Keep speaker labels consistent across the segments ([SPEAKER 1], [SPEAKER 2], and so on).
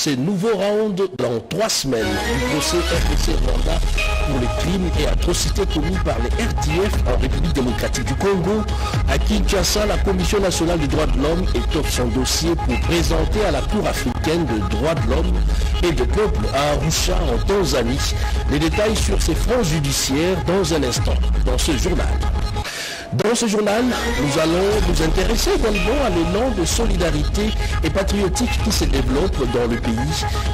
[SPEAKER 1] Ces nouveaux rounds dans 3 semaines du procès RDC Rwanda pour les crimes et atrocités commis par les RDF en République démocratique du Congo. À Kinshasa, la Commission nationale des droits de l'homme étoffe son dossier pour présenter à la Cour africaine des droits de l'homme et des peuples à Arusha en Tanzanie. Les détails sur ces fronts judiciaires dans un instant dans ce journal. Dans ce journal, nous allons nous intéresser également à l'élan de solidarité et patriotique qui se développe dans le pays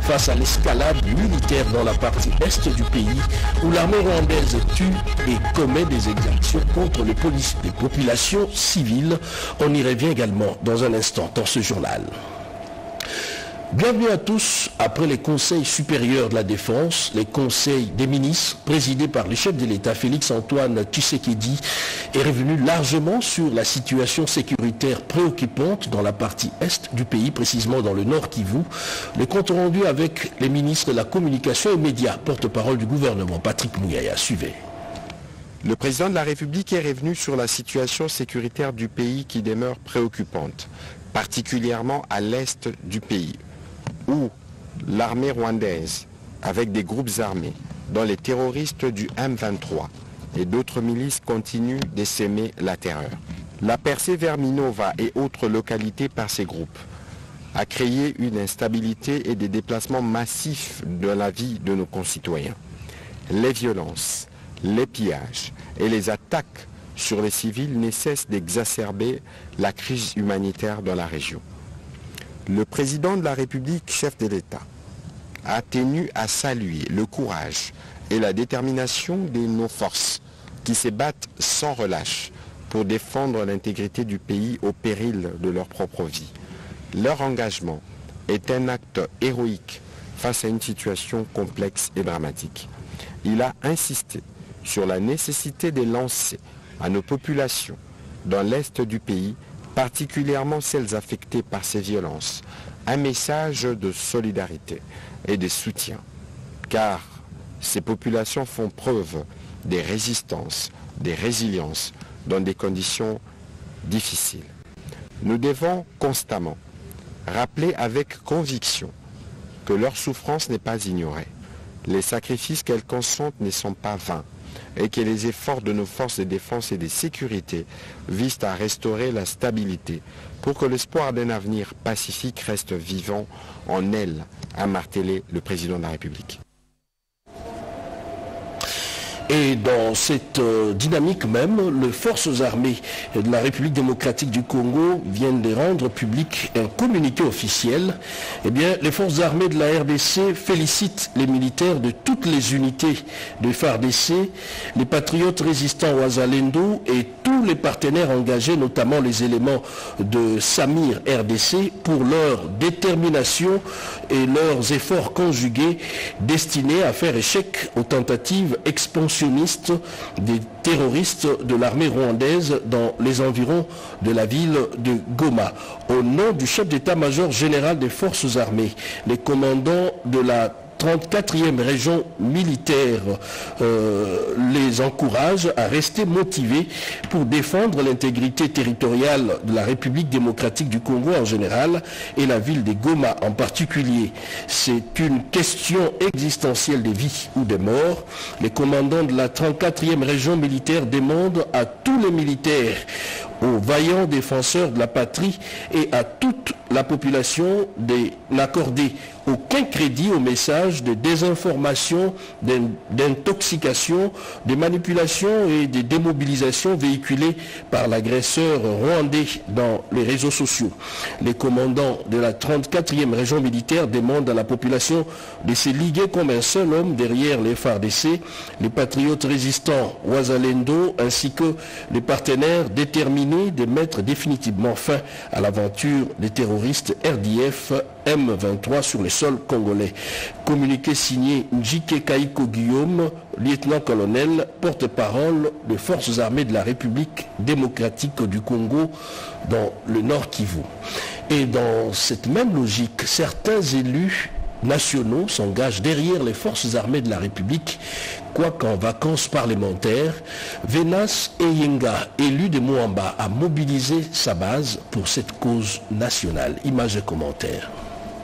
[SPEAKER 1] face à l'escalade militaire dans la partie est du pays où l'armée rwandaise tue et commet des exactions contre les populations civiles. On y revient également dans un instant dans ce journal. Bienvenue à tous. Après les conseils supérieurs de la défense, les conseils des ministres présidés par le chef de l'État Félix-Antoine Tshisekedi est revenu largement sur la situation sécuritaire préoccupante dans la partie est du pays, précisément dans le Nord Kivu. Le compte rendu avec les ministres de la communication et médias, porte-parole du gouvernement Patrick Mouyaya. Suivez.
[SPEAKER 2] Le président de la République est revenu sur la situation sécuritaire du pays qui demeure préoccupante, particulièrement à l'est du pays, où l'armée rwandaise, avec des groupes armés, dont les terroristes du M23 et d'autres milices continuent d'essaimer la terreur. La percée vers Minova et autres localités par ces groupes a créé une instabilité et des déplacements massifs de la vie de nos concitoyens. Les violences, les pillages et les attaques sur les civils ne cessent d'exacerber la crise humanitaire dans la région. Le président de la République, chef de l'État, a tenu à saluer le courage et la détermination de nos forces qui se battent sans relâche pour défendre l'intégrité du pays au péril de leur propre vie. Leur engagement est un acte héroïque face à une situation complexe et dramatique. Il a insisté sur la nécessité de lancer à nos populations dans l'est du pays, particulièrement celles affectées par ces violences, un message de solidarité et de soutien, car ces populations font preuve de résistance, de résilience dans des conditions difficiles. Nous devons constamment rappeler avec conviction que leur souffrance n'est pas ignorée. Les sacrifices qu'elles consentent ne sont pas vains et que les efforts de nos forces de défense et de sécurité visent à restaurer la stabilité pour que l'espoir d'un avenir pacifique reste vivant en elles, a martelé le président de la République.
[SPEAKER 1] Et dans cette dynamique même, les forces armées de la République démocratique du Congo viennent de rendre public un communiqué officiel. Eh bien, les forces armées de la RDC félicitent les militaires de toutes les unités de FARDC, les patriotes résistants Wazalendo et tous les partenaires engagés, notamment les éléments de Samir RDC, pour leur détermination et leurs efforts conjugués destinés à faire échec aux tentatives expansionnistes des terroristes de l'armée rwandaise dans les environs de la ville de Goma. Au nom du chef d'état-major général des forces armées, les commandants de la 34e région militaire les encourage à rester motivés pour défendre l'intégrité territoriale de la République démocratique du Congo en général et la ville de Goma en particulier. C'est une question existentielle de vie ou de mort. Les commandants de la 34e région militaire demandent à tous les militaires, aux vaillants défenseurs de la patrie et à toute la population de n'accorder aucun crédit au message de désinformation, d'intoxication, de manipulation et de démobilisation véhiculés par l'agresseur rwandais dans les réseaux sociaux. Les commandants de la 34e région militaire demandent à la population de se liguer comme un seul homme derrière les FARDC, les patriotes résistants Wazalendo ainsi que les partenaires déterminés de mettre définitivement fin à l'aventure des terroristes RDF M23 sur le sol congolais. Communiqué signé Njike Kaiko Guillaume, lieutenant-colonel, porte-parole des forces armées de la République démocratique du Congo dans le Nord Kivu. Et dans cette même logique, certains élus nationaux s'engagent derrière les forces armées de la République, quoiqu'en vacances parlementaires. Venas Eyenga, élu de Moamba, a mobilisé sa base pour cette cause nationale. Images et commentaires.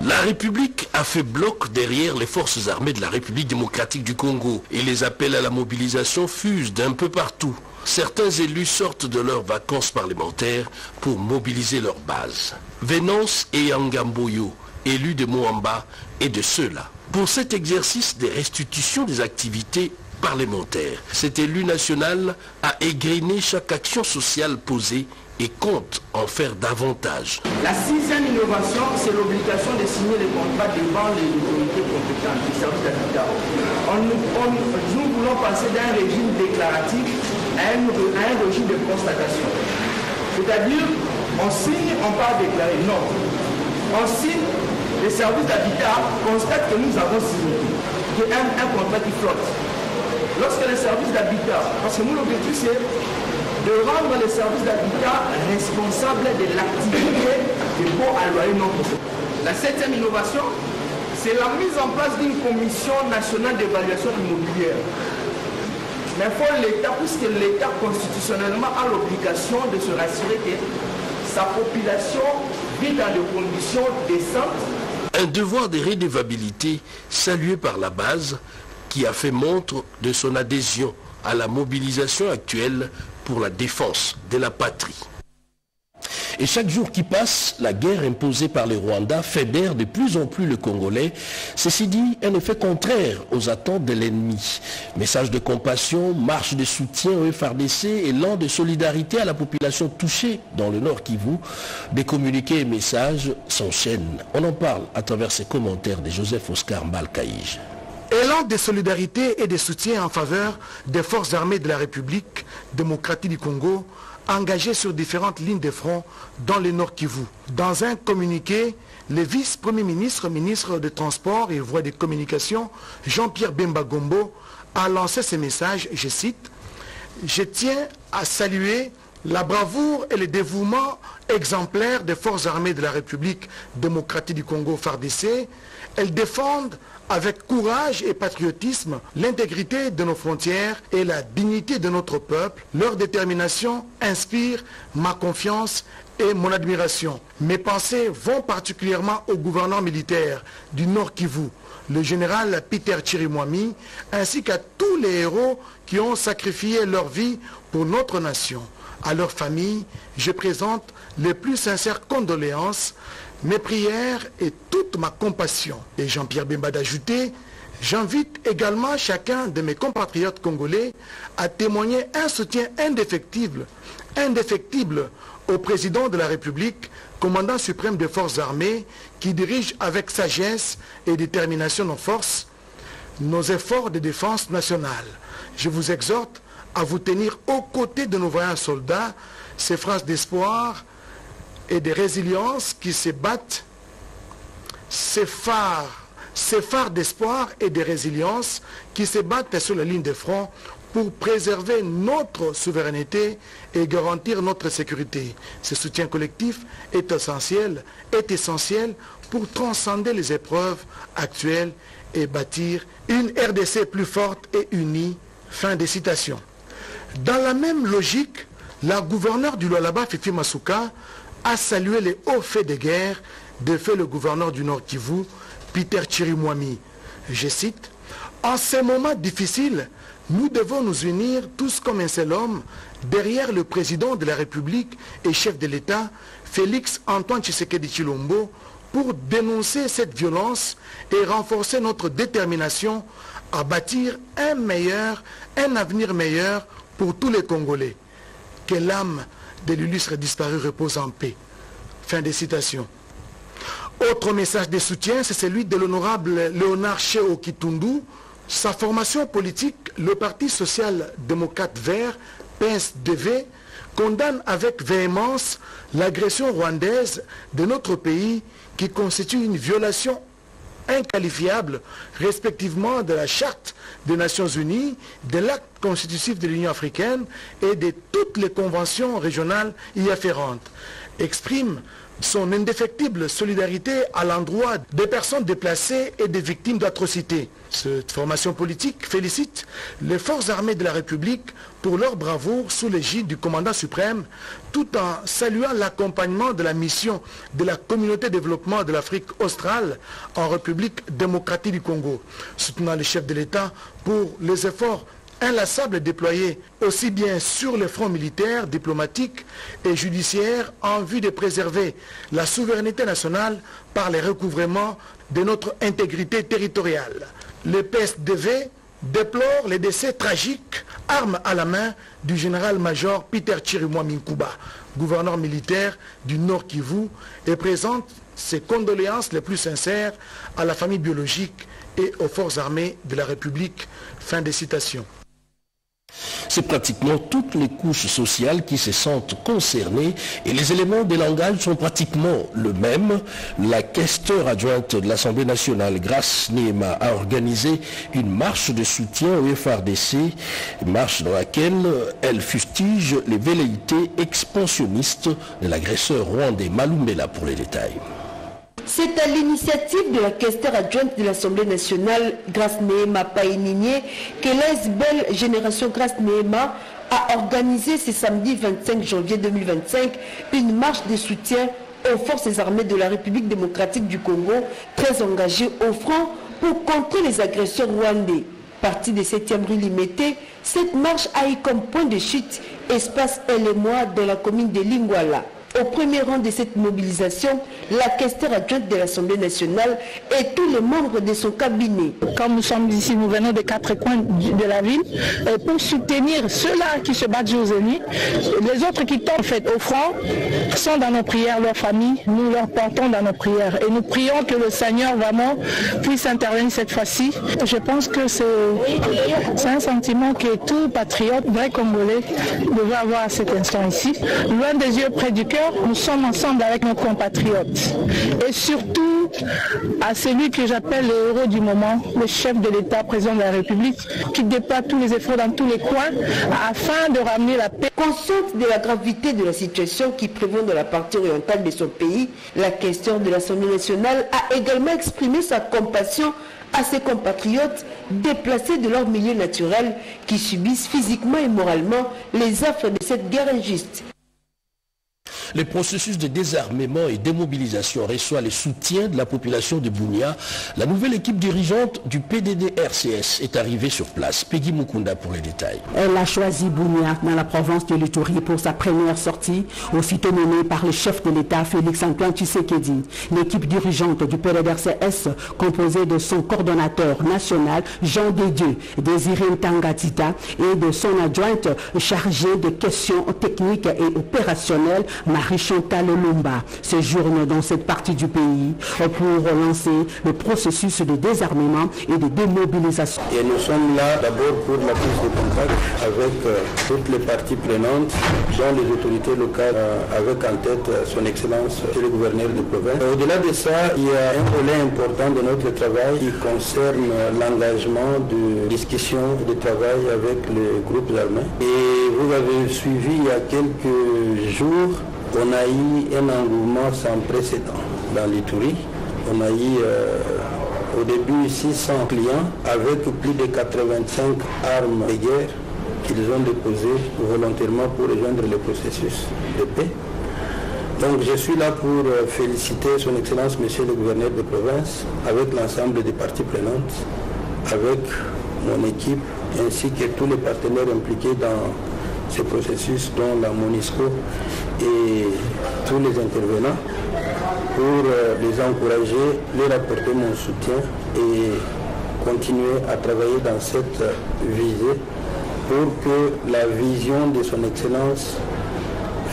[SPEAKER 1] La République a fait bloc derrière les forces armées de la République démocratique du Congo et les appels à la mobilisation fusent d'un peu partout. Certains élus sortent de leurs vacances parlementaires pour mobiliser leur base. Venance et Angamboyo, élus de Moamba et de ceux-là. Pour cet exercice des restitutions des activités parlementaires, cet élu national a égrené chaque action sociale posée et compte en faire davantage.
[SPEAKER 3] La sixième innovation, c'est l'obligation de signer les contrats devant les autorités compétentes, les services d'habitat. Nous voulons passer d'un régime déclaratif à un régime de constatation. C'est-à-dire, on signe, on part déclarer. Non. On signe, les services d'habitat constatent que nous avons signé. Il y a un contrat qui flotte. Lorsque les services d'habitat, parce que nous, l'objectif, c'est de rendre les services d'habitat responsables de l'activité de baux à loyer non consommé. La septième innovation, c'est la mise en place d'une commission nationale d'évaluation immobilière. Mais il faut l'État, puisque l'État constitutionnellement a l'obligation de se rassurer que sa population vit dans des conditions décentes.
[SPEAKER 1] Un devoir de redevabilité salué par la base qui a fait montre de son adhésion à la mobilisation actuelle pour la défense de la patrie. Et chaque jour qui passe, la guerre imposée par le Rwanda fédère de plus en plus le Congolais. Ceci dit, un effet contraire aux attentes de l'ennemi. Message de compassion, marche de soutien au FARDC, élan de solidarité à la population touchée dans le Nord Kivu. Des communiqués et messages s'enchaînent. On en parle à travers ces commentaires de Joseph Oscar Mbalkaïj.
[SPEAKER 4] Élan de solidarité et de soutien en faveur des forces armées de la République démocratique du Congo engagées sur différentes lignes de front dans le Nord Kivu. Dans un communiqué, le vice-premier ministre, ministre des Transports et Voies de Communication, Jean-Pierre Bemba Gombo, a lancé ce message, je cite, « Je tiens à saluer la bravoure et le dévouement exemplaire des forces armées de la République démocratique du Congo, FARDC. Elles défendent avec courage et patriotisme l'intégrité de nos frontières et la dignité de notre peuple. Leur détermination inspire ma confiance et mon admiration. Mes pensées vont particulièrement au gouverneur militaire du Nord Kivu, le général Peter Chirimwami, ainsi qu'à tous les héros qui ont sacrifié leur vie pour notre nation. À leurs familles, je présente les plus sincères condoléances, mes prières et toute ma compassion. Et Jean-Pierre Bemba d'ajouter, j'invite également chacun de mes compatriotes congolais à témoigner un soutien indéfectible au président de la République, commandant suprême des forces armées, qui dirige avec sagesse et détermination nos forces, nos efforts de défense nationale. Je vous exhorte à vous tenir aux côtés de nos vaillants soldats, ces phrases d'espoir et de résilience qui se battent, ces phares d'espoir et de résilience qui se battent sur la ligne de front pour préserver notre souveraineté et garantir notre sécurité. Ce soutien collectif est essentiel pour transcender les épreuves actuelles et bâtir une RDC plus forte et unie. Fin de citation. Dans la même logique, la gouverneure du Lualaba, Fifi Masuka, a salué les hauts faits de guerre de fait le gouverneur du Nord Kivu, Peter Chirimwami. Je cite, « En ces moments difficiles, nous devons nous unir tous comme un seul homme derrière le président de la République et chef de l'État, Félix Antoine Tshisekedi Tshilombo, pour dénoncer cette violence et renforcer notre détermination à bâtir un avenir meilleur pour tous les Congolais. Que l'âme de l'illustre disparu repose en paix. » Fin de citation. Autre message de soutien, c'est celui de l'honorable Léonard Cheo Kitundu. Sa formation politique, le Parti social-démocrate vert, PSDV, condamne avec véhémence l'agression rwandaise de notre pays qui constitue une violation inqualifiable, respectivement de la Charte des Nations Unies, de l'acte constitutif de l'Union africaine et de toutes les conventions régionales y afférentes. Exprime son indéfectible solidarité à l'endroit des personnes déplacées et des victimes d'atrocités. Cette formation politique félicite les forces armées de la République pour leur bravoure sous l'égide du commandant suprême, tout en saluant l'accompagnement de la mission de la communauté de développement de l'Afrique australe en République démocratique du Congo, soutenant le chef de l'État pour les efforts inlassables déployés aussi bien sur le front militaire, diplomatique et judiciaire en vue de préserver la souveraineté nationale par les recouvrements de notre intégrité territoriale. Le PSDV déplore les décès tragiques, armes à la main, du général-major Peter Chirimwa Minkuba, gouverneur militaire du Nord Kivu, et présente ses condoléances les plus sincères à la famille biologique et aux forces armées de la République. Fin des citations.
[SPEAKER 1] C'est pratiquement toutes les couches sociales qui se sentent concernées et les éléments de langage sont pratiquement le même. La questeure adjointe de l'Assemblée nationale, Grace Nehema, a organisé une marche de soutien au FARDC, marche dans laquelle elle fustige les velléités expansionnistes de l'agresseur rwandais. Malumbela pour les détails.
[SPEAKER 5] C'est à l'initiative de la questeure adjointe de l'Assemblée nationale, Grace Nehema Païnigné, que l'ASBEL Génération Grace Nehema a organisé ce samedi 25 janvier 2025 une marche de soutien aux forces armées de la République démocratique du Congo, très engagées au front pour contrer les agresseurs rwandais. Partie de 7e rue Limité, cette marche a eu comme point de chute espace Elle et moi dans la commune de Lingwala. Au premier rang de cette mobilisation, la questeure adjointe de l'Assemblée nationale et tous les membres de son cabinet.
[SPEAKER 6] Comme nous sommes ici, nous venons des 4 coins de la ville pour soutenir ceux-là qui se battent jour et nuit. Les autres qui tombent au front sont dans nos prières, leurs familles, nous leur portons dans nos prières. Et nous prions que le Seigneur vraiment puisse intervenir cette fois-ci. Je pense que c'est un sentiment que tout patriote, vrai Congolais, devrait avoir à cet instant ici. Loin des yeux, près du cœur, nous sommes ensemble avec nos compatriotes. Et surtout à celui que j'appelle le héros du moment, le chef de l'État, président de la République, qui déploie tous les efforts dans tous les coins afin de ramener la paix.
[SPEAKER 5] Consciente de la gravité de la situation qui prévaut dans la partie orientale de son pays, la questeure de l'Assemblée nationale a également exprimé sa compassion à ses compatriotes déplacés de leur milieu naturel qui subissent physiquement et moralement les affres de cette guerre injuste.
[SPEAKER 1] Le processus de désarmement et démobilisation reçoit le soutien de la population de Bunia. La nouvelle équipe dirigeante du PDD-RCS est arrivée sur place. Peggy Mukunda pour les détails.
[SPEAKER 7] Elle a choisi Bunia dans la province de l'Ituri pour sa première sortie, aussitôt menée par le chef de l'État Félix-Antoine Tshisekedi. L'équipe dirigeante du PDD-RCS, composée de son coordonnateur national Jean Dédieu, Désiré Ntangatita, et de son adjointe chargée des questions techniques et opérationnelles, Marie-Chantal Lumba, séjourne dans cette partie du pays pour lancer le processus de désarmement et de démobilisation.
[SPEAKER 8] Et nous sommes là d'abord pour la prise de contact avec toutes les parties prenantes, dont les autorités locales, avec en tête son Excellence le gouverneur de province. Au-delà de ça, il y a un volet important de notre travail qui concerne l'engagement de discussion de travail avec les groupes armés. Et vous avez suivi il y a quelques jours, on a eu un engouement sans précédent dans l'Ituri. On a eu au début 600 clients avec plus de 85 armes de guerre qu'ils ont déposées volontairement pour rejoindre le processus de paix. Donc je suis là pour féliciter son Excellence Monsieur le gouverneur de province avec l'ensemble des parties prenantes, avec mon équipe ainsi que tous les partenaires impliqués dans ce processus, dont la MONUSCO et tous les intervenants, pour les encourager, leur apporter mon soutien et continuer à travailler dans cette visée pour que la vision de son Excellence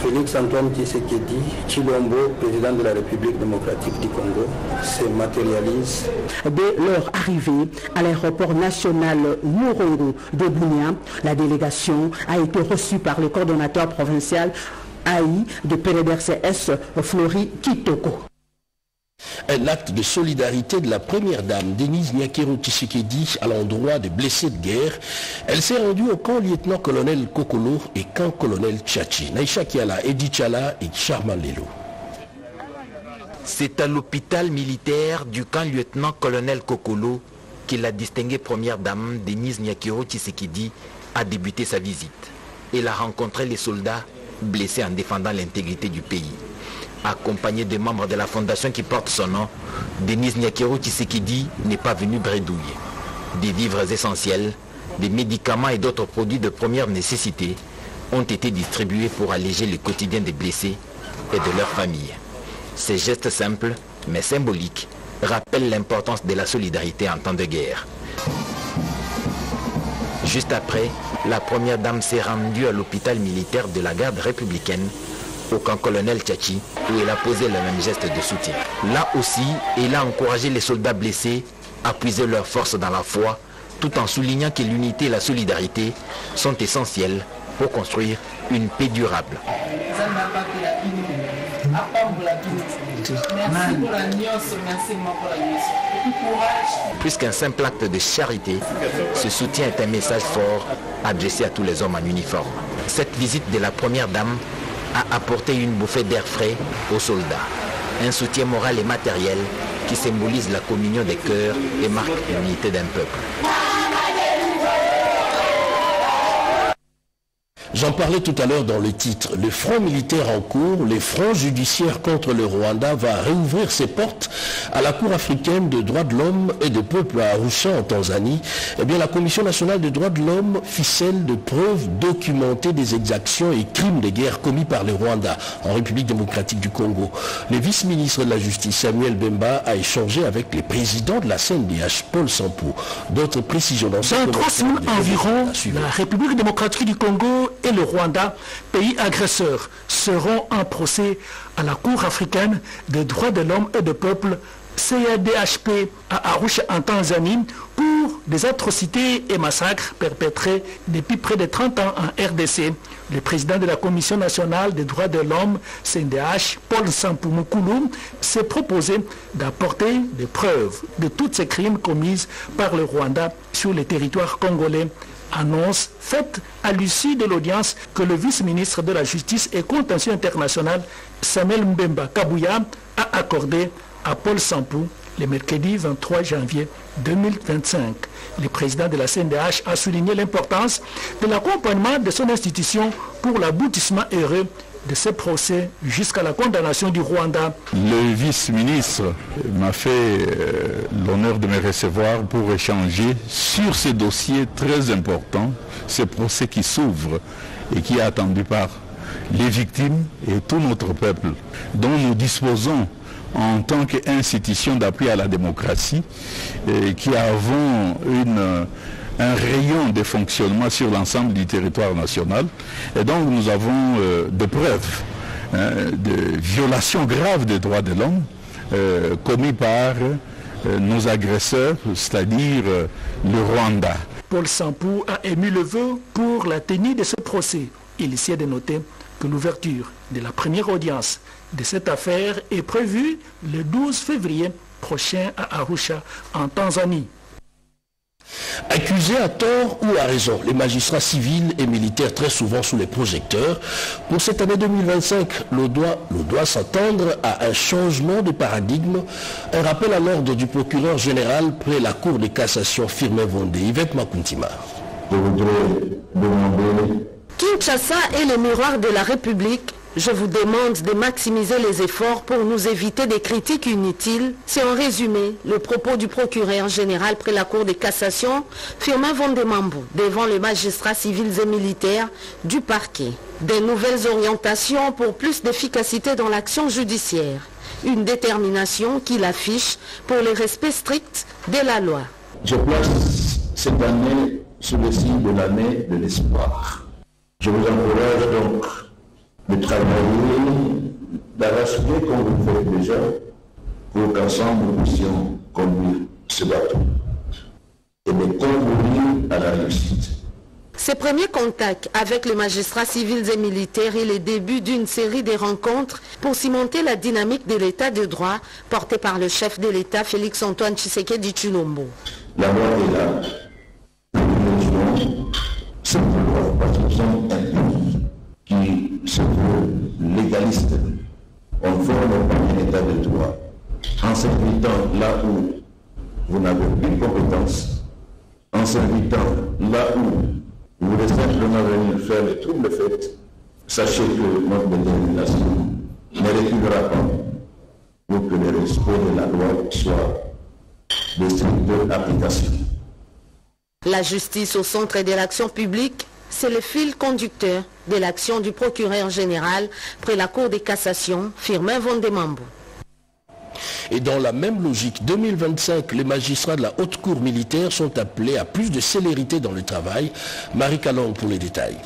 [SPEAKER 8] Félix-Antoine Tshisekedi Tshilombo, président de la République démocratique du Congo, se matérialise.
[SPEAKER 7] Dès leur arrivée à l'aéroport national Murongo de Bunia, la délégation a été reçue par le coordonnateur provincial AI de PDD-RCS, Flori Kitoko.
[SPEAKER 1] Un acte de solidarité de la première dame, Denise Nyakero Tshisekedi, à l'endroit des blessés de guerre. Elle s'est rendue au camp lieutenant-colonel Kokolo et camp colonel Tchachi. Naïcha Kiala, Edi Chala et Charman Lelo.
[SPEAKER 9] C'est à l'hôpital militaire du camp lieutenant-colonel Kokolo que la distinguée première dame Denise Nyakiro Tshisekedi a débuté sa visite. Elle a rencontré les soldats blessés en défendant l'intégrité du pays. Accompagnée des membres de la fondation qui porte son nom, Denise Nyakiro Tshisekedi n'est pas venue bredouille. Des vivres essentiels, des médicaments et d'autres produits de première nécessité ont été distribués pour alléger le quotidien des blessés et de leurs familles. Ces gestes simples, mais symboliques, rappellent l'importance de la solidarité en temps de guerre. Juste après, la première dame s'est rendue à l'hôpital militaire de la garde républicaine, au camp colonel Tchachi, où elle a posé le même geste de soutien. Là aussi, elle a encouragé les soldats blessés à puiser leur force dans la foi, tout en soulignant que l'unité et la solidarité sont essentielles pour construire une paix durable. Plus qu'un simple acte de charité, ce soutien est un message fort adressé à tous les hommes en uniforme. Cette visite de la première dame a apporté une bouffée d'air frais aux soldats. Un soutien moral et matériel qui symbolise la communion des cœurs et marque l'unité d'un peuple.
[SPEAKER 1] J'en parlais tout à l'heure dans le titre. Le front militaire en cours, les fronts judiciaires contre le Rwanda va réouvrir ses portes à la Cour africaine de droits de l'homme et des peuples à Arusha en Tanzanie. Eh bien, la Commission nationale des droits de l'homme ficelle de preuves documentées des exactions et crimes de guerre commis par le Rwanda en République démocratique du Congo. Le vice-ministre de la Justice, Samuel Bemba, a échangé avec les présidents de la CNDH, Paul Sampou. D'autres précisions dans
[SPEAKER 10] ce 3 semaines environ, la République démocratique du Congo et le Rwanda, pays agresseur, seront en procès à la Cour africaine des droits de l'homme et des peuples, CADHP, à Arusha en Tanzanie, pour des atrocités et massacres perpétrés depuis près de 30 ans en RDC. Le président de la Commission nationale des droits de l'homme, CNDH, Paul Sampou Mukulu, s'est proposé d'apporter des preuves de tous ces crimes commis par le Rwanda sur le territoire congolais. Annonce faite à l'issue de l'audience que le vice-ministre de la Justice et Contentieux international, Samuel Mbemba Kabouya, a accordé à Paul Sampou le mercredi 23 janvier 2025. Le président de la CNDH a souligné l'importance de l'accompagnement de son institution pour l'aboutissement heureux de ce procès jusqu'à la condamnation du Rwanda.
[SPEAKER 11] Le vice-ministre m'a fait l'honneur de me recevoir pour échanger sur ce dossier très important, ce procès qui s'ouvre et qui est attendu par les victimes et tout notre peuple, dont nous disposons en tant qu'institution d'appui à la démocratie, qui avons un rayon de fonctionnement sur l'ensemble du territoire national. Et donc nous avons des preuves de violations graves des droits de l'homme commis par nos agresseurs, c'est-à-dire le Rwanda.
[SPEAKER 10] Paul Sampou a émis le vœu pour la tenue de ce procès. Il y est de noter que l'ouverture de la première audience de cette affaire est prévue le 12 février prochain à Arusha, en Tanzanie.
[SPEAKER 1] Accusés à tort ou à raison, les magistrats civils et militaires très souvent sous les projecteurs. Pour cette année 2025, l'on doit s'attendre à un changement de paradigme. Un rappel à l'ordre du procureur général près la Cour de cassation Firmin Vondé, Yvette Makuntima.
[SPEAKER 12] Je voudrais demander...
[SPEAKER 13] Kinshasa est le miroir de la République. Je vous demande de maximiser les efforts pour nous éviter des critiques inutiles. C'est en résumé le propos du procureur général près la Cour de cassation, Firmin Vondé Mambou, devant les magistrats civils et militaires du parquet. Des nouvelles orientations pour plus d'efficacité dans l'action judiciaire. Une détermination qu'il affiche pour le respect strict de la loi.
[SPEAKER 12] Je place cette année sous le signe de l'année de l'espoir. Je vous encourage donc de travailler, d'arracher comme vous le faites déjà, pour qu'ensemble nous puissions conduire ce bateau et de concourir à la réussite.
[SPEAKER 13] Ces premiers contacts avec les magistrats civils et militaires est le début d'une série de rencontres pour cimenter la dynamique de l'état de droit portée par le chef de l'État Félix-Antoine Tshisekedi Tshilombo.
[SPEAKER 12] La loi est là. C'est une loi partisan qui se veut légaliste On ne forme pas un état de droit en s'invitant là où vous n'avez plus de compétences, en s'invitant là où vous voulez simplement venir faire les troubles faits. Sachez que notre détermination ne reculera pas pour que le respect de la loi soit de stricte application.
[SPEAKER 13] La justice au centre de l'action publique, c'est le fil conducteur de l'action du procureur général près la Cour de cassation, Firmin Vondemambo.
[SPEAKER 1] Et dans la même logique, 2025, les magistrats de la Haute Cour militaire sont appelés à plus de célérité dans le travail. Marie Calong pour les détails.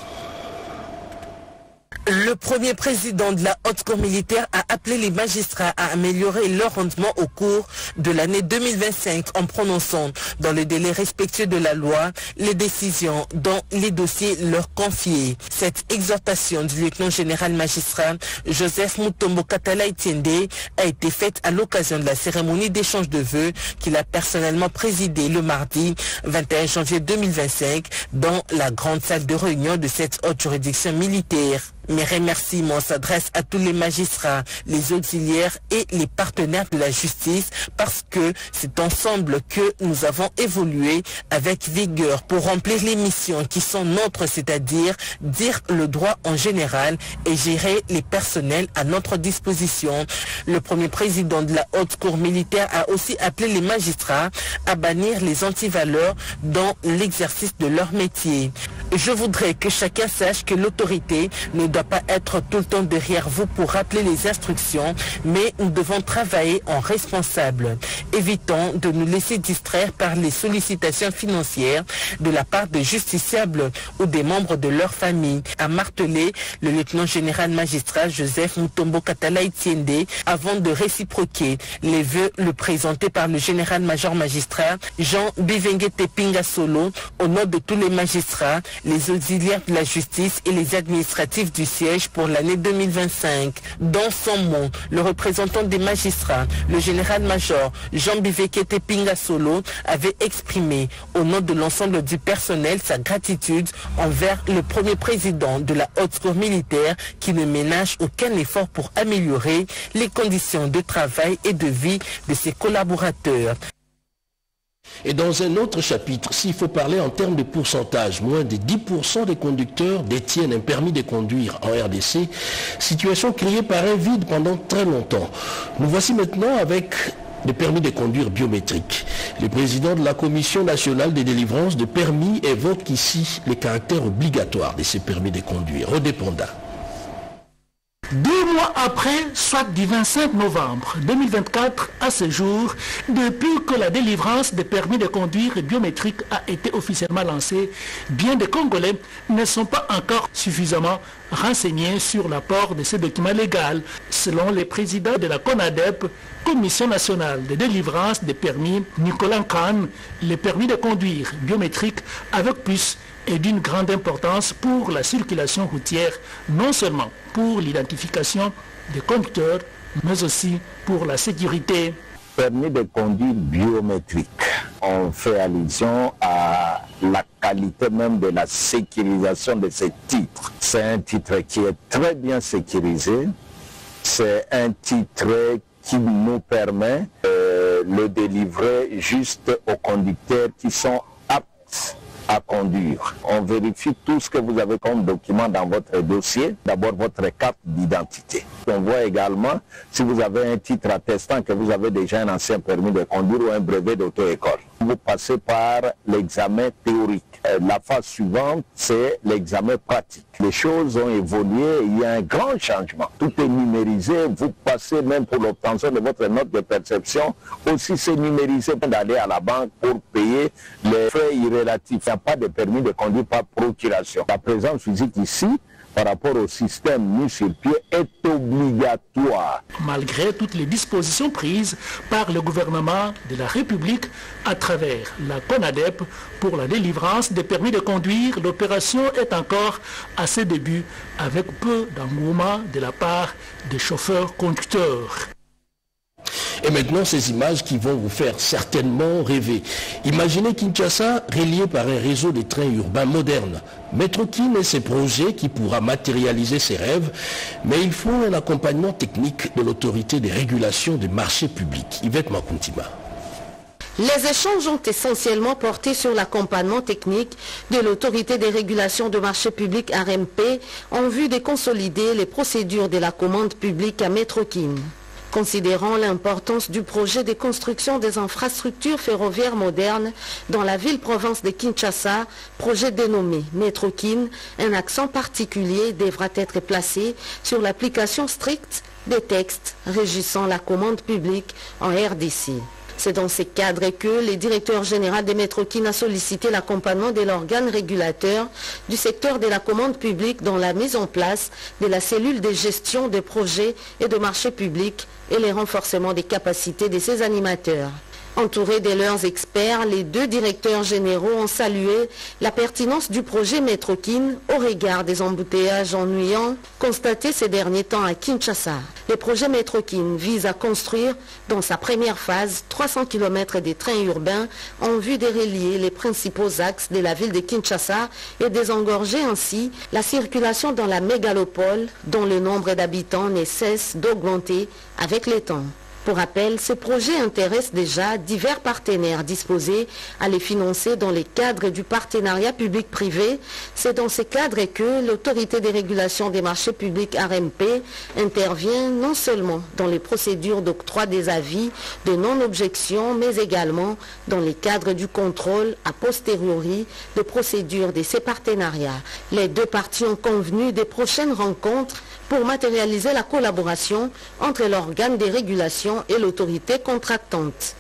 [SPEAKER 14] Le premier président de la Haute Cour militaire a appelé les magistrats à améliorer leur rendement au cours de l'année 2025 en prononçant dans le délai respectueux de la loi les décisions dans les dossiers leur confiés. Cette exhortation du lieutenant général magistrat Joseph Mutombo Katala Etiende a été faite à l'occasion de la cérémonie d'échange de vœux qu'il a personnellement présidée le mardi 21 janvier 2025 dans la grande salle de réunion de cette haute juridiction militaire. Mes remerciements s'adressent à tous les magistrats, les auxiliaires et les partenaires de la justice parce que c'est ensemble que nous avons évolué avec vigueur pour remplir les missions qui sont nôtres, c'est-à-dire dire le droit en général et gérer les personnels à notre disposition. Le premier président de la Haute Cour militaire a aussi appelé les magistrats à bannir les antivaleurs dans l'exercice de leur métier. Je voudrais que chacun sache que l'autorité ne doit pas être tout le temps derrière vous pour rappeler les instructions, mais nous devons travailler en responsable. Évitons de nous laisser distraire par les sollicitations financières de la part des justiciables ou des membres de leur famille, a martelé le lieutenant général magistrat Joseph Mutombo Katala Etiende avant de réciproquer les vœux le présentés par le général-major magistrat Jean Bivengete Pinga Solo au nom de tous les magistrats, les auxiliaires de la justice et les administratifs du siège pour l'année 2025. Dans son mot, le représentant des magistrats, le général-major Jean Bivengete Pinga Solo, avait exprimé au nom de l'ensemble du personnel sa gratitude envers le premier président de la Haute Cour militaire qui ne ménage aucun effort pour améliorer les conditions de travail et de vie de ses collaborateurs.
[SPEAKER 1] Et dans un autre chapitre, s'il faut parler en termes de pourcentage, moins de 10% des conducteurs détiennent un permis de conduire en RDC, situation créée par un vide pendant très longtemps. Nous voici maintenant avec des permis de conduire biométriques. Le président de la Commission nationale des délivrances de permis évoque ici les caractères obligatoires de ces permis de conduire. Redépendant.
[SPEAKER 10] 2 mois après, soit du 25 novembre 2024 à ce jour, depuis que la délivrance des permis de conduire biométriques a été officiellement lancée, bien des Congolais ne sont pas encore suffisamment renseignés sur l'apport de ces documents légaux. Selon les présidents de la CONADEP, Commission nationale de délivrance des permis, Nicolas Nkane, les permis de conduire biométriques avec plus est d'une grande importance pour la circulation routière, non seulement pour l'identification des conducteurs, mais aussi pour la sécurité.
[SPEAKER 12] Permis de conduire biométrique, on fait allusion à la qualité même de la sécurisation de ce titre. C'est un titre qui est très bien sécurisé, c'est un titre qui nous permet de le délivrer juste aux conducteurs qui sont aptes à conduire. On vérifie tout ce que vous avez comme document dans votre dossier. D'abord votre carte d'identité. On voit également si vous avez un titre attestant que vous avez déjà un ancien permis de conduire ou un brevet d'auto-école. Vous passez par l'examen théorique. La phase suivante, c'est l'examen pratique. Les choses ont évolué, il y a un grand changement. Tout est numérisé, vous passez même pour l'obtention de votre note de perception. Aussi, c'est numérisé d'aller à la banque pour payer les frais irrélatifs. Il n'y a pas de permis de conduire par procuration. La présence physique ici, par rapport au système mis sur pied, est obligatoire.
[SPEAKER 10] Malgré toutes les dispositions prises par le gouvernement de la République à travers la CONADEP pour la délivrance des permis de conduire, l'opération est encore à ses débuts avec peu d'engouement de la part des chauffeurs-conducteurs.
[SPEAKER 1] Et maintenant, ces images qui vont vous faire certainement rêver. Imaginez Kinshasa relié par un réseau de trains urbains modernes. Maître Kin et ses projets qui pourra matérialiser ses rêves, mais il faut un accompagnement technique de l'autorité des régulations des marchés publics. Yvette Makuntima.
[SPEAKER 13] Les échanges ont essentiellement porté sur l'accompagnement technique de l'autorité des régulations de marchés publics RMP en vue de consolider les procédures de la commande publique à Métrokin. Considérant l'importance du projet de construction des infrastructures ferroviaires modernes dans la ville-province de Kinshasa, projet dénommé Métrokin, un accent particulier devra être placé sur l'application stricte des textes régissant la commande publique en RDC. C'est dans ces cadres que le directeur général des Métrokin a sollicité l'accompagnement de l'organe régulateur du secteur de la commande publique dans la mise en place de la cellule de gestion des projets et de marchés publics et le renforcement des capacités de ses animateurs. Entourés de leurs experts, les deux directeurs généraux ont salué la pertinence du projet Métrokin au regard des embouteillages ennuyants constatés ces derniers temps à Kinshasa. Le projet Métrokin vise à construire dans sa première phase 300 km de trains urbains en vue de relier les principaux axes de la ville de Kinshasa et désengorger ainsi la circulation dans la mégalopole dont le nombre d'habitants ne cesse d'augmenter avec le temps. Pour rappel, ce projet intéresse déjà divers partenaires disposés à les financer dans les cadres du partenariat public-privé. C'est dans ces cadres que l'autorité des régulations des marchés publics RMP intervient non seulement dans les procédures d'octroi des avis de non-objection, mais également dans les cadres du contrôle a posteriori de procédures de ces partenariats. Les deux parties ont convenu des prochaines rencontres pour matérialiser la collaboration entre l'organe des régulations et l'autorité contractante.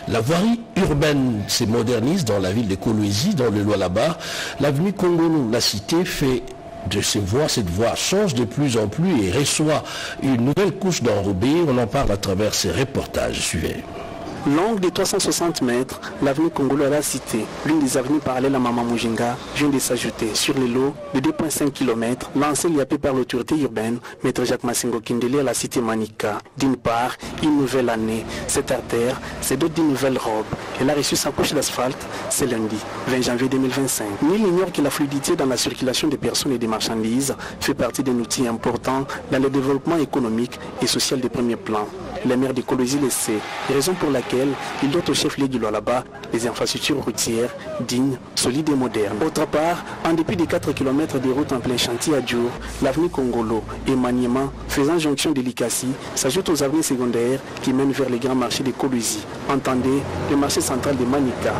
[SPEAKER 1] La voirie urbaine se modernise dans la ville de Kolwezi, dans le Lualaba. L'avenue Congo, la cité, fait de ces voies, cette voie change de plus en plus et reçoit une nouvelle couche d'enrobés. On en parle à travers ces reportages. Suivez.
[SPEAKER 15] Longue de 360 mètres, l'avenue Congolo à la cité, l'une des avenues parallèles à Mama Mujinga, vient de s'ajouter sur les lots de 2,5 km lancés il y a peu par l'autorité urbaine, Maître Jacques Massingo Kindele à la cité Manika. D'une part, une nouvelle année, cette artère, c'est d'autres d'une nouvelle robe. Elle a reçu sa couche d'asphalte ce lundi, 20 janvier 2025. Nul n'ignore que la fluidité dans la circulation des personnes et des marchandises fait partie d'un outil important dans le développement économique et social de premier plan. Le maire de Kolwezi le sait, raison pour laquelle il doit au chef-lieu du Lualaba des infrastructures routières dignes, solides et modernes. Autre part, en dépit des 4 km de route en plein chantier à Djour, l'avenue Congolo et Maniema, faisant jonction de Likasi, s'ajoute aux avenues secondaires qui mènent vers les grands marchés de Kolwezi. Entendez, le marché central de Manika.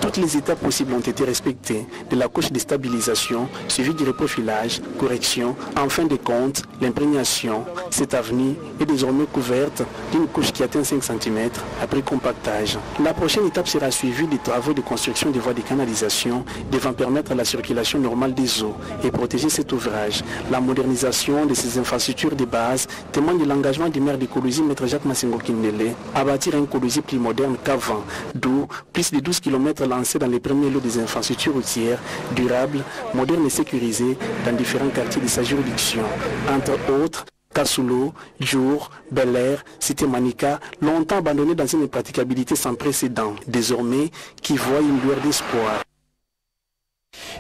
[SPEAKER 15] Toutes les étapes possibles ont été respectées, de la couche de stabilisation, suivie du reprofilage, correction, en fin de compte, l'imprégnation. Cette avenue est désormais couverte d'une couche qui atteint 5 cm après compactage. La prochaine étape sera suivie des travaux de construction des voies de canalisation devant permettre la circulation normale des eaux et protéger cet ouvrage. La modernisation de ces infrastructures de base témoigne de l'engagement du maire de Kolwezi, Maître Jacques Massingo Kindele, à bâtir un Kolwezi plus moderne qu'avant, d'où plus de 12 km lancés dans les premiers lots des infrastructures routières durables, modernes et sécurisées dans différents quartiers de sa juridiction. Entre autres, Kassulo, Djour, Bel Air, Cité Manika, longtemps abandonnés dans une impraticabilité sans précédent, désormais qui voit une lueur d'espoir.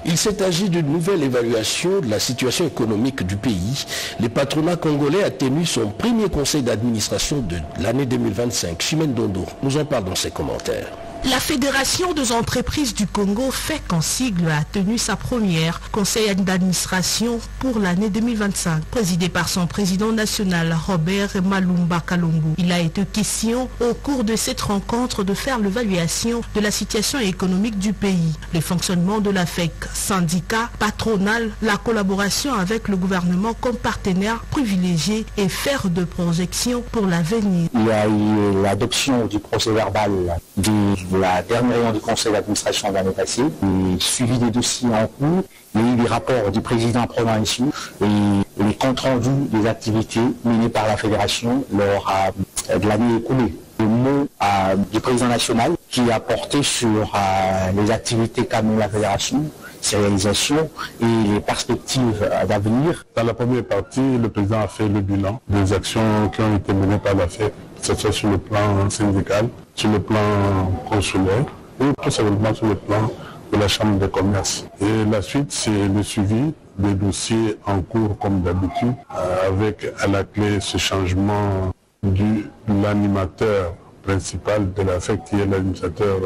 [SPEAKER 1] Il s'est agi d'une nouvelle évaluation de la situation économique du pays. Le patronat congolais a tenu son premier conseil d'administration de l'année 2025. Chimène Dondo nous en parle dans ses commentaires.
[SPEAKER 16] La Fédération des entreprises du Congo, FEC en sigle, a tenu sa première conseil d'administration pour l'année 2025, présidé par son président national Robert Malumba Kalumbu. Il a été question au cours de cette rencontre de faire l'évaluation de la situation économique du pays, le fonctionnement de la FEC, syndicat, patronal, la collaboration avec le gouvernement comme partenaire privilégié et faire de projections pour l'avenir.
[SPEAKER 17] Il y a eu l'adoption du procès verbal de la dernière réunion du conseil d'administration de l'année passée, le suivi des dossiers en cours, il y a eu les rapports du président provincial et les comptes rendus des activités menées par la fédération lors de l'année écoulée. Le mot du président national qui a porté sur les activités qu'a menées la fédération ces réalisations et les perspectives d'avenir.
[SPEAKER 18] Dans la première partie, le président a fait le bilan des actions qui ont été menées par la FEP, que ce soit sur le plan syndical, sur le plan consulaire et tout simplement sur le plan de la Chambre de commerce. Et la suite, c'est le suivi des dossiers en cours comme d'habitude, avec à la clé ce changement de l'animateur principal de la FEC, qui est l'administrateur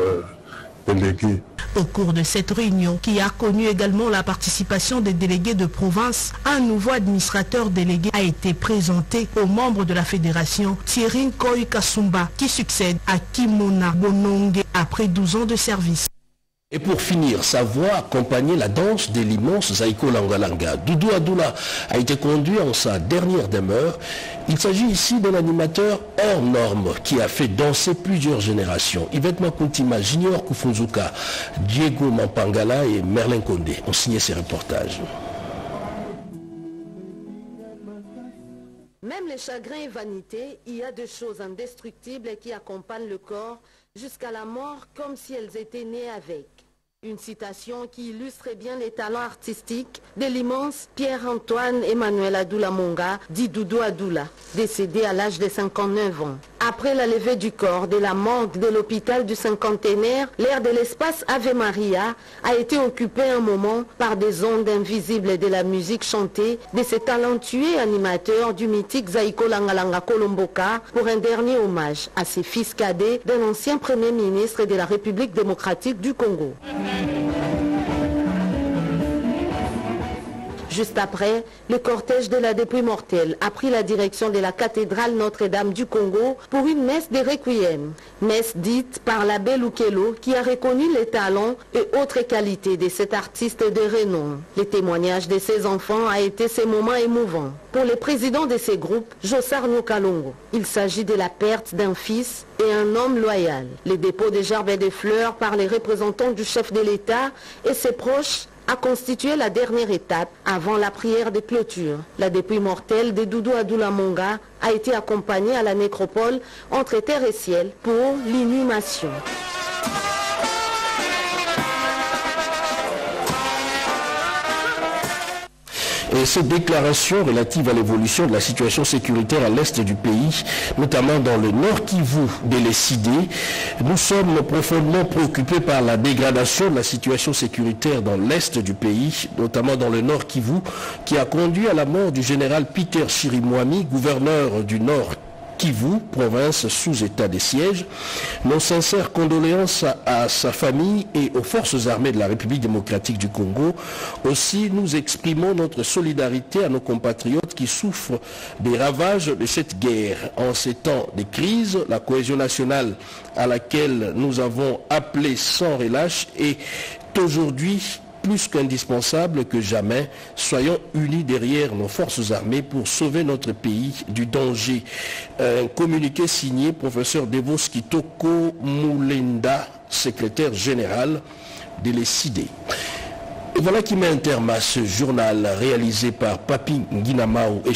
[SPEAKER 18] délégué.
[SPEAKER 16] Au cours de cette réunion, qui a connu également la participation des délégués de province, un nouveau administrateur délégué a été présenté aux membres de la fédération, Thierry Koy Kasumba, qui succède à Kimona Bonongue après 12 ans de service.
[SPEAKER 1] Et pour finir, sa voix accompagnait la danse de l'immense Zaiko Langalanga. Doudou Adoula a été conduit en sa dernière demeure. Il s'agit ici d'un animateur hors norme qui a fait danser plusieurs générations. Yvette Makuntima, Junior Kufunzuka, Diego Mampangala et Merlin Condé ont signé ces reportages.
[SPEAKER 13] Même les chagrins et vanités, il y a des choses indestructibles qui accompagnent le corps jusqu'à la mort comme si elles étaient nées avec. Une citation qui illustre bien les talents artistiques de l'immense Pierre-Antoine Emmanuel Adoula Monga, dit Doudou Adoula, décédé à l'âge de 59 ans. Après la levée du corps de la morgue de l'hôpital du cinquantenaire, l'aire de l'espace Ave Maria a été occupée un moment par des ondes invisibles de la musique chantée de ce talentueux animateur du mythique Zaiko Langalanga Kolomboka pour un dernier hommage à ses fils cadets d'un ancien premier ministre de la République démocratique du Congo. Juste après, le cortège de la dépouille mortelle a pris la direction de la cathédrale Notre-Dame du Congo pour une messe de requiem. Messe dite par l'abbé Lukelo qui a reconnu les talents et autres qualités de cet artiste de renom. Le témoignage de ses enfants a été ce moment émouvant. Pour le président de ces groupes, Jossar Nyokalongo, il s'agit de la perte d'un fils et un homme loyal. Le dépôt de gerbes et de fleurs par les représentants du chef de l'État et ses proches a constitué la dernière étape avant la prière de clôture. La dépouille mortelle de Doudou Adoula Monga a été accompagnée à la nécropole entre terre et ciel pour l'inhumation.
[SPEAKER 1] Et cette déclaration relative à l'évolution de la situation sécuritaire à l'est du pays, notamment dans le Nord Kivu de l'Essidé, nous sommes profondément préoccupés par la dégradation de la situation sécuritaire dans l'est du pays, notamment dans le Nord Kivu, qui a conduit à la mort du général Peter Chirimwami, gouverneur du Nord Kivu, province sous état de siège. Nos sincères condoléances à sa famille et aux forces armées de la République démocratique du Congo. Aussi, nous exprimons notre solidarité à nos compatriotes qui souffrent des ravages de cette guerre. En ces temps de crise, la cohésion nationale à laquelle nous avons appelé sans relâche est aujourd'hui plus qu'indispensable que jamais. Soyons unis derrière nos forces armées pour sauver notre pays du danger. Un communiqué signé professeur Devos Kitoko Moulenda, secrétaire général de l'ESID. Et voilà qui met un terme à ce journal réalisé par Papi Nguinamao et